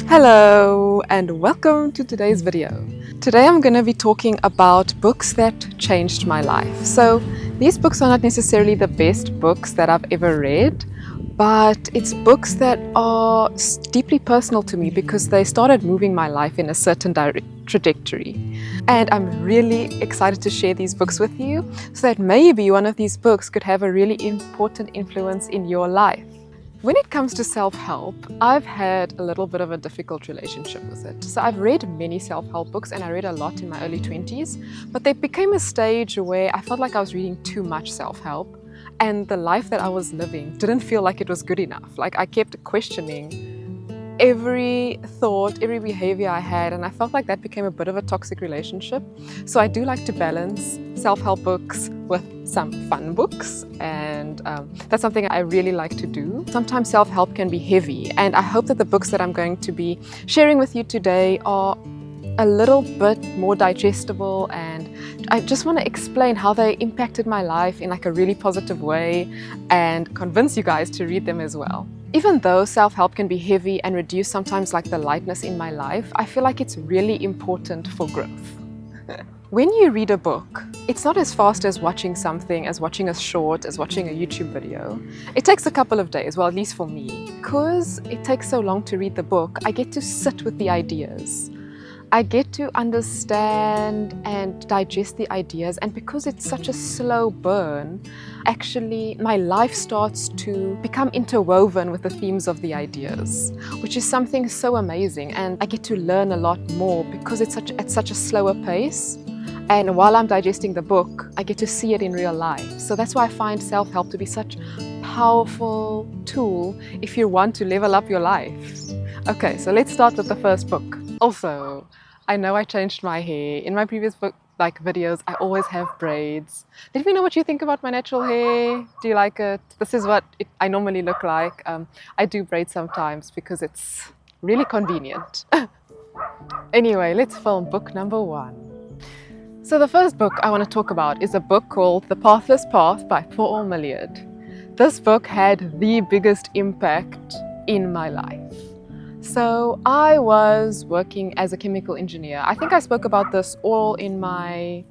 Hello and welcome to today's video. Today I'm going to be talking about books that changed my life. So these books are not necessarily the best books that I've ever read, but it's books that are deeply personal to me because they started moving my life in a certain trajectory. And I'm really excited to share these books with you so that maybe one of these books could have a really important influence in your life. When it comes to self-help, I've had a little bit of a difficult relationship with it. So I've read many self-help books and I read a lot in my early 20s, but there became a stage where I felt like I was reading too much self-help and the life that I was living didn't feel like it was good enough. Like I kept questioning every thought, every behavior I had, and I felt like that became a bit of a toxic relationship. So I do like to balance self-help books with some fun books, and that's something I really like to do. Sometimes self-help can be heavy, and I hope that the books that I'm going to be sharing with you today are a little bit more digestible, and I just want to explain how they impacted my life in like a really positive way and convince you guys to read them as well. Even though self-help can be heavy and reduce sometimes like the lightness in my life, I feel like it's really important for growth. When you read a book, it's not as fast as watching something, as watching a short, as watching a YouTube video. It takes a couple of days, well at least for me. Because it takes so long to read the book, I get to sit with the ideas. I get to understand and digest the ideas, and because it's such a slow burn, actually my life starts to become interwoven with the themes of the ideas, which is something so amazing, and I get to learn a lot more because it's at such a slower pace. And while I'm digesting the book, I get to see it in real life. So that's why I find self-help to be such a powerful tool if you want to level up your life. Okay, so let's start with the first book. Also, I know I changed my hair. In my previous book, videos, I always have braids. Let me know what you think about my natural hair. Do you like it? This is what I normally look like. I do braids sometimes because it's really convenient. Anyway, let's film book number 1. So the first book I want to talk about is a book called The Pathless Path by Paul Milliard. This book had the biggest impact in my life. So I was working as a chemical engineer. I think I spoke about this all in my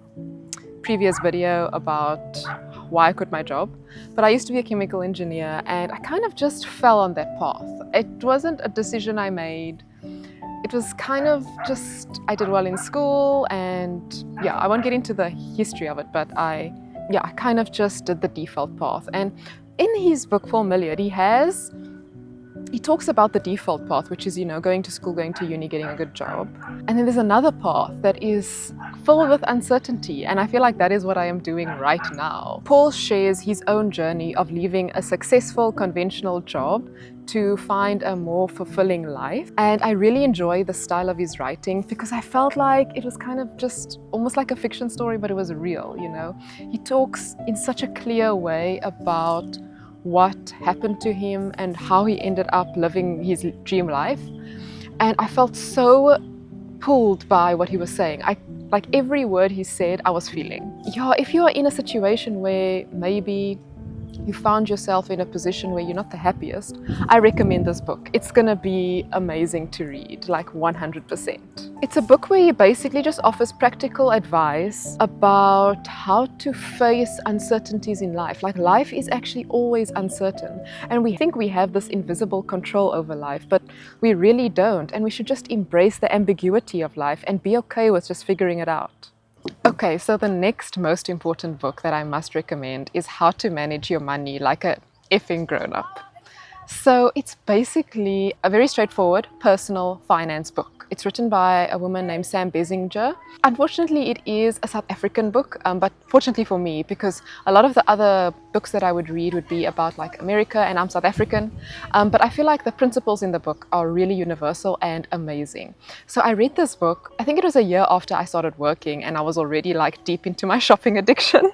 previous video about why I quit my job. But I used to be a chemical engineer and I kind of just fell on that path. It wasn't a decision I made. It was kind of just, I did well in school and yeah, I won't get into the history of it, but I kind of just did the default path. And in his book, Paul Milliard, he talks about the default path, which is, going to school, going to uni, getting a good job. And then there's another path that is filled with uncertainty. And I feel like that is what I am doing right now. Paul shares his own journey of leaving a successful conventional job to find a more fulfilling life. And I really enjoy the style of his writing because I felt like it was kind of just almost like a fiction story, but it was real, He talks in such a clear way about what happened to him and how he ended up living his dream life. And I felt so pulled by what he was saying. Like every word he said, I was feeling. Yeah, if you are in a situation where maybe you found yourself in a position where you're not the happiest, I recommend this book. It's gonna be amazing to read, like 100%. It's a book where he basically just offers practical advice about how to face uncertainties in life. Like life is actually always uncertain and we think we have this invisible control over life, but we really don't, and we should just embrace the ambiguity of life and be okay with just figuring it out. Okay, so the next most important book that I must recommend is How to Manage Your Money Like a Effing Grown-Up. So it's basically a very straightforward personal finance book. It's written by a woman named Sam Bessinger. Unfortunately, it is a South African book, but fortunately for me, because a lot of the other books that I would read would be about like America, and I'm South African. But I feel like the principles in the book are really universal and amazing. So I read this book, I think it was a year after I started working, and I was already like deep into my shopping addiction.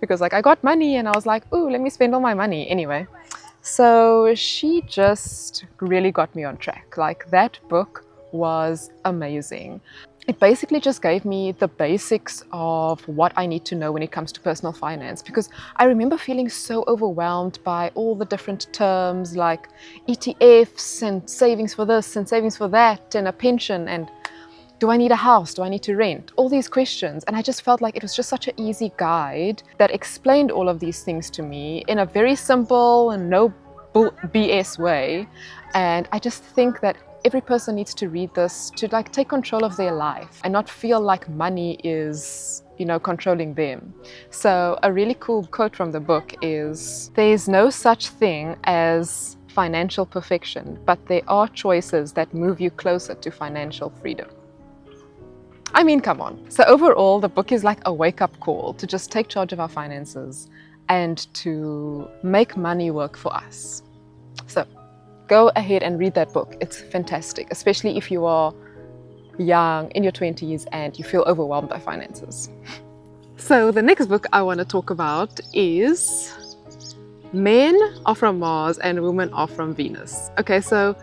Because like I got money and I was like, ooh, let me spend all my money anyway. So she just really got me on track. Like that book was amazing. it basically just gave me the basics of what I need to know when it comes to personal finance, because I remember feeling so overwhelmed by all the different terms like ETFs and savings for this and savings for that and a pension and do I need a house? Do I need to rent? All these questions. And I just felt like it was just such an easy guide that explained all of these things to me in a very simple and no BS way. And I just think that every person needs to read this to like take control of their life and not feel like money is, controlling them. So a really cool quote from the book is, "There's no such thing as financial perfection, but there are choices that move you closer to financial freedom." I mean, come on. So overall, the book is like a wake-up call to just take charge of our finances and to make money work for us. So go ahead and read that book. It's fantastic, especially if you are young, in your 20s, and you feel overwhelmed by finances. So the next book I want to talk about is Men Are From Mars and Women Are From Venus. Okay, so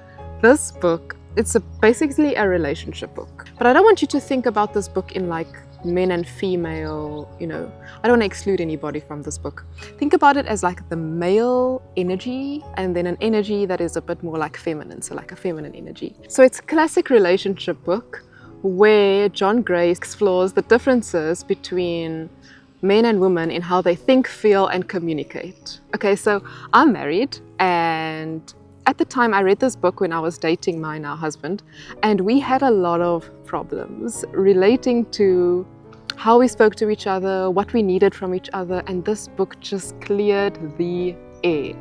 this book, it's basically a relationship book. But I don't want you to think about this book in like men and female, I don't want to exclude anybody from this book. Think about it as like the male energy and then an energy that is a bit more like feminine, so like a feminine energy. So it's a classic relationship book where John Gray explores the differences between men and women in how they think, feel, and communicate. Okay, so I'm married, and at the time I read this book when I was dating my now husband, and we had a lot of problems relating to how we spoke to each other, what we needed from each other, and this book just cleared the air.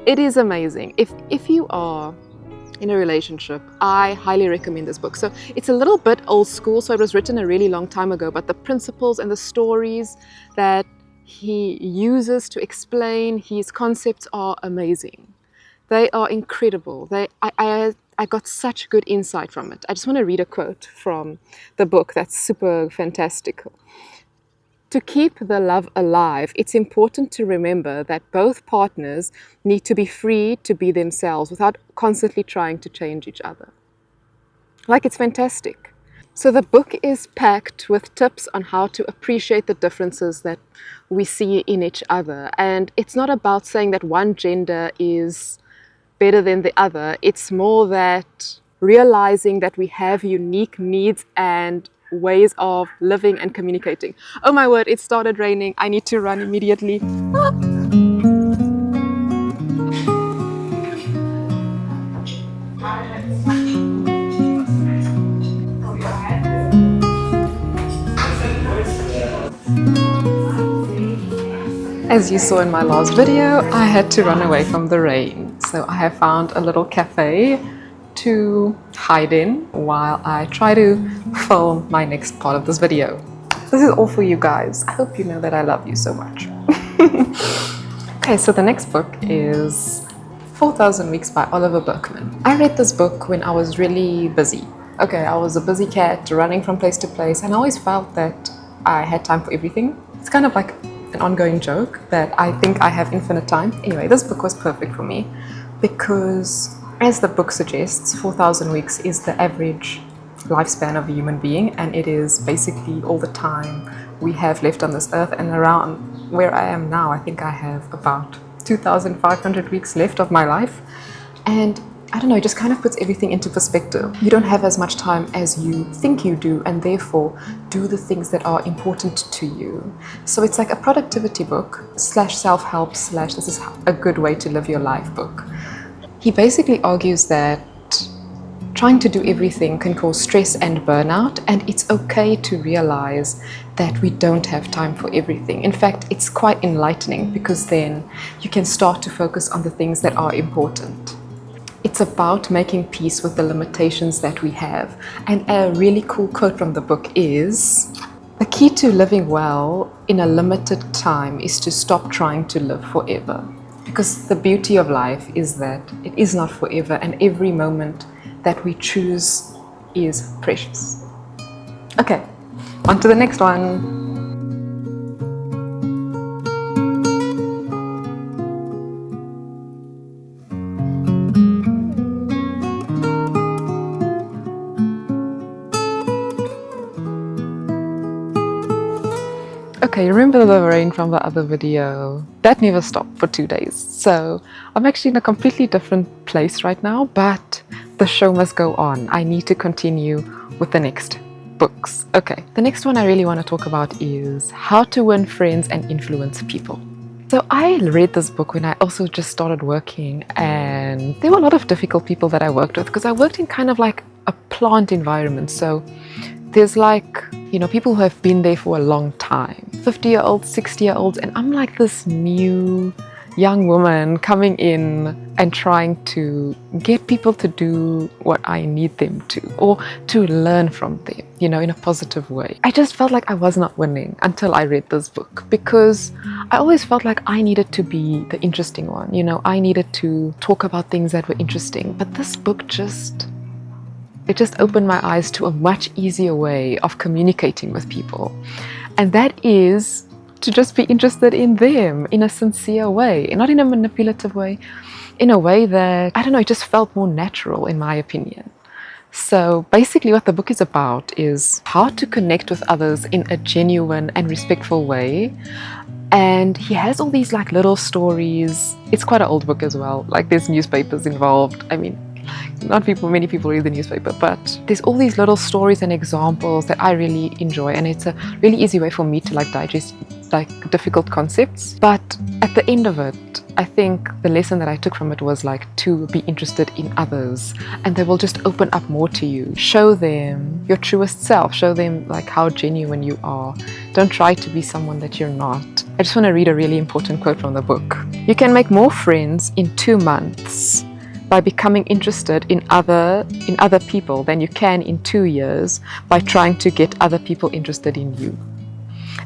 It is amazing. If you are in a relationship, I highly recommend this book. So it's a little bit old school, so it was written a really long time ago, but the principles and the stories that he uses to explain his concepts are amazing. They are incredible. I got such good insight from it. I just want to read a quote from the book that's super fantastical. To keep the love alive, it's important to remember that both partners need to be free to be themselves without constantly trying to change each other. Like, it's fantastic. So the book is packed with tips on how to appreciate the differences that we see in each other. And it's not about saying that one gender is better than the other. It's more that realizing that we have unique needs and ways of living and communicating. Oh my word, it started raining. I need to run immediately. As you saw in my last video, I had to run away from the rain. So I have found a little cafe to hide in while I try to film my next part of this video. This is all for you guys. I hope you know that I love you so much. Okay, so the next book is 4,000 Weeks by Oliver Burkeman. I read this book when I was really busy. Okay, I was a busy cat running from place to place, and I always felt that I had time for everything. It's kind of like an ongoing joke that I think I have infinite time. Anyway, this book was perfect for me because, as the book suggests, 4,000 weeks is the average lifespan of a human being, and it is basically all the time we have left on this earth. And around where I am now, I think I have about 2,500 weeks left of my life. And I don't know, it just kind of puts everything into perspective. You don't have as much time as you think you do, and therefore do the things that are important to you. So it's like a productivity book / self-help / this is a good way to live your life book. He basically argues that trying to do everything can cause stress and burnout, and it's okay to realize that we don't have time for everything. In fact, it's quite enlightening because then you can start to focus on the things that are important. It's about making peace with the limitations that we have. And a really cool quote from the book is, "The key to living well in a limited time is to stop trying to live forever." Because the beauty of life is that it is not forever, and every moment that we choose is precious. Okay, on to the next one. Okay, remember the rain from the other video? That never stopped for 2 days. So I'm actually in a completely different place right now, but the show must go on. I need to continue with the next books. Okay, the next one I really want to talk about is How to Win Friends and Influence People. So I read this book when I also just started working, and there were a lot of difficult people that I worked with because I worked in kind of like a plant environment. So there's like, you know, people who have been there for a long time, 50-year-olds, 60-year-olds, and I'm like this new young woman coming in and trying to get people to do what I need them to, or to learn from them, you know, in a positive way. I just felt like I was not winning until I read this book, because I always felt like I needed to be the interesting one, you know, I needed to talk about things that were interesting. But this book just opened my eyes to a much easier way of communicating with people. And that is to just be interested in them in a sincere way, not in a manipulative way, in a way that, I don't know, it just felt more natural in my opinion. So basically what the book is about is how to connect with others in a genuine and respectful way. And he has all these like little stories. It's quite an old book as well. Like there's newspapers involved. I mean, many people read the newspaper, but there's all these little stories and examples that I really enjoy, and it's a really easy way for me to like digest like difficult concepts. But at the end of it, I think the lesson that I took from it was like to be interested in others, and they will just open up more to you. Show them your truest self, show them like how genuine you are. Don't try to be someone that you're not. I just want to read a really important quote from the book. You can make more friends in 2 months by becoming interested in other people than you can in 2 years by trying to get other people interested in you.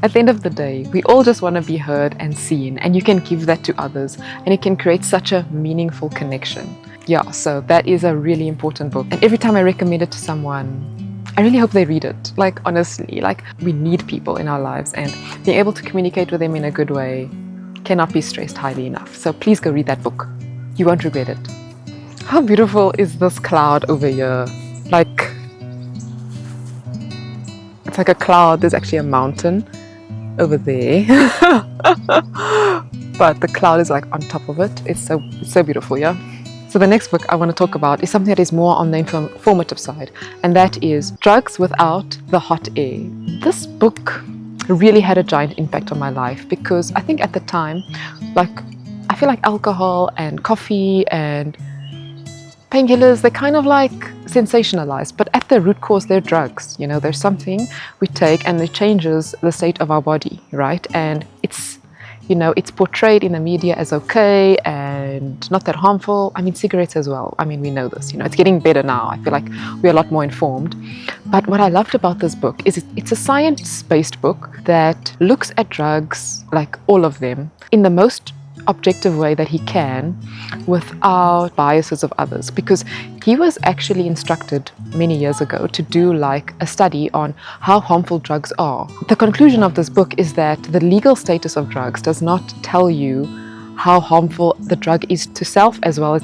At the end of the day, we all just want to be heard and seen, and you can give that to others, and it can create such a meaningful connection. Yeah, so that is a really important book, and every time I recommend it to someone, I really hope they read it. Like honestly, like we need people in our lives, and being able to communicate with them in a good way cannot be stressed highly enough. So please go read that book. You won't regret it. How beautiful is this cloud over here? Like, it's like a cloud. There's actually a mountain over there. But the cloud is like on top of it. It's so beautiful, yeah? So the next book I want to talk about is something that is more on the informative side, and that is Drugs Without the Hot Air. This book really had a giant impact on my life, because I think at the time, like, I feel like alcohol and coffee and painkillers, they're kind of like sensationalized, but at the root cause, they're drugs. You know, there's something we take and it changes the state of our body, right? And it's, you know, it's portrayed in the media as okay and not that harmful. I mean, cigarettes as well. I mean, we know this, you know, it's getting better now. I feel like we're a lot more informed. But what I loved about this book is it's a science-based book that looks at drugs, like all of them, in the most objective way that he can, without biases of others, because he was actually instructed many years ago to do like a study on how harmful drugs are. The conclusion of this book is that the legal status of drugs does not tell you how harmful the drug is to self as well as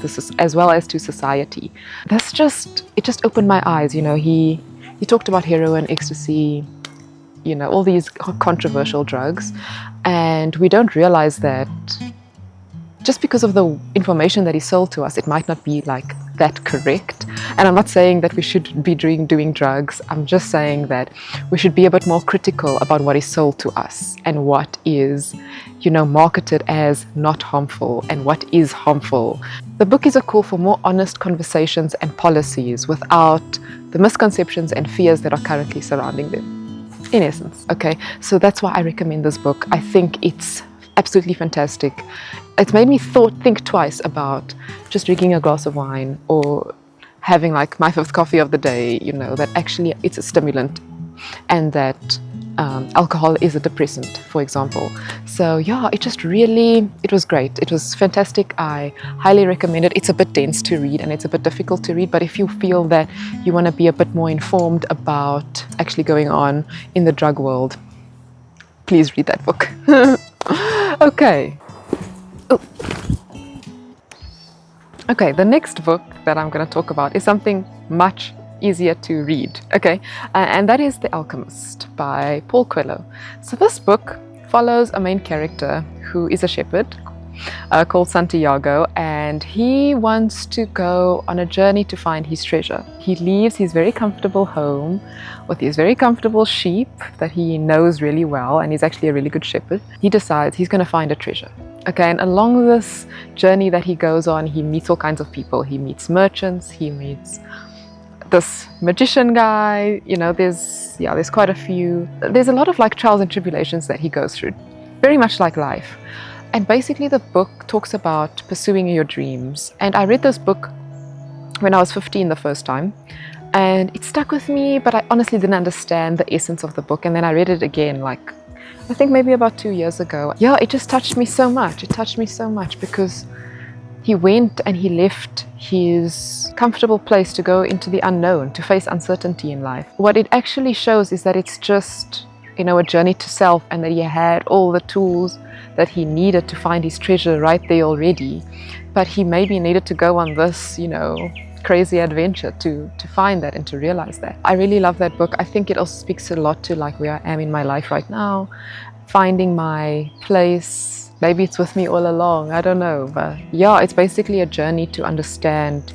to society. It just opened my eyes. You know, he talked about heroin, ecstasy, you know, all these controversial drugs, and we don't realize that just because of the information that is sold to us, it might not be like that correct. And I'm not saying that we should be doing drugs. I'm just saying that we should be a bit more critical about what is sold to us and what is, you know, marketed as not harmful and what is harmful. The book is a call for more honest conversations and policies without the misconceptions and fears that are currently surrounding them, in essence. Okay, so that's why I recommend this book. I think it's absolutely fantastic. It's made me think twice about just drinking a glass of wine or having like my 5th coffee of the day, you know, that actually it's a stimulant, and that alcohol is a depressant, for example. So yeah, it was great. It was fantastic. I highly recommend it. It's a bit dense to read and it's a bit difficult to read, but if you feel that you want to be a bit more informed about actually going on in the drug world, please read that book. Okay. Ooh. Okay, the next book that I'm going to talk about is something much easier to read, okay? And that is The Alchemist by Paul Coelho. So this book follows a main character who is a shepherd called Santiago, and he wants to go on a journey to find his treasure. He leaves his very comfortable home with his very comfortable sheep that he knows really well, and he's actually a really good shepherd. He decides he's going to find a treasure. Okay, and along this journey that he goes on, he meets all kinds of people. He meets merchants, he meets this magician guy, you know, there's quite a few. There's a lot of like trials and tribulations that he goes through, very much like life. And basically the book talks about pursuing your dreams. And I read this book when I was 15 the first time, and it stuck with me, but I honestly didn't understand the essence of the book. And then I read it again, like, I think maybe about 2 years ago. Yeah, it just touched me so much. It touched me so much because he went and he left his comfortable place to go into the unknown, to face uncertainty in life. What it actually shows is that it's just, you know, a journey to self, and that he had all the tools that he needed to find his treasure right there already. But he maybe needed to go on this, you know, crazy adventure to find that and to realize that. I really love that book. I think it also speaks a lot to like where I am in my life right now, finding my place. Maybe it's with me all along, I don't know. But yeah, it's basically a journey to understand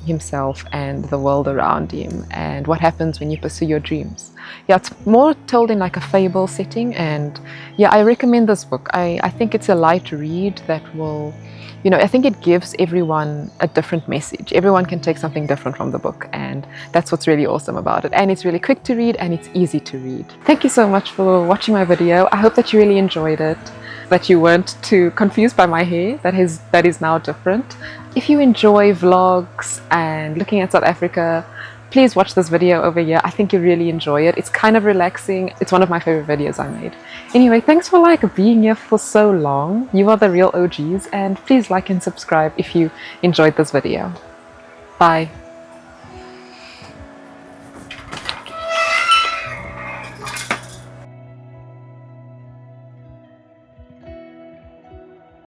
himself and the world around him and what happens when you pursue your dreams. Yeah, it's more told in like a fable setting, and yeah, I recommend this book. I think it's a light read that will, you know, I think it gives everyone a different message. Everyone can take something different from the book, and that's what's really awesome about it. And it's really quick to read and it's easy to read. Thank you so much for watching my video. I hope that you really enjoyed it, that you weren't too confused by my hair that is now different. If you enjoy vlogs and looking at South Africa, please watch this video over here. I think you'll really enjoy it. It's kind of relaxing. It's one of my favorite videos I made. Anyway, thanks for like being here for so long. You are the real OGs, and please like and subscribe if you enjoyed this video. Bye.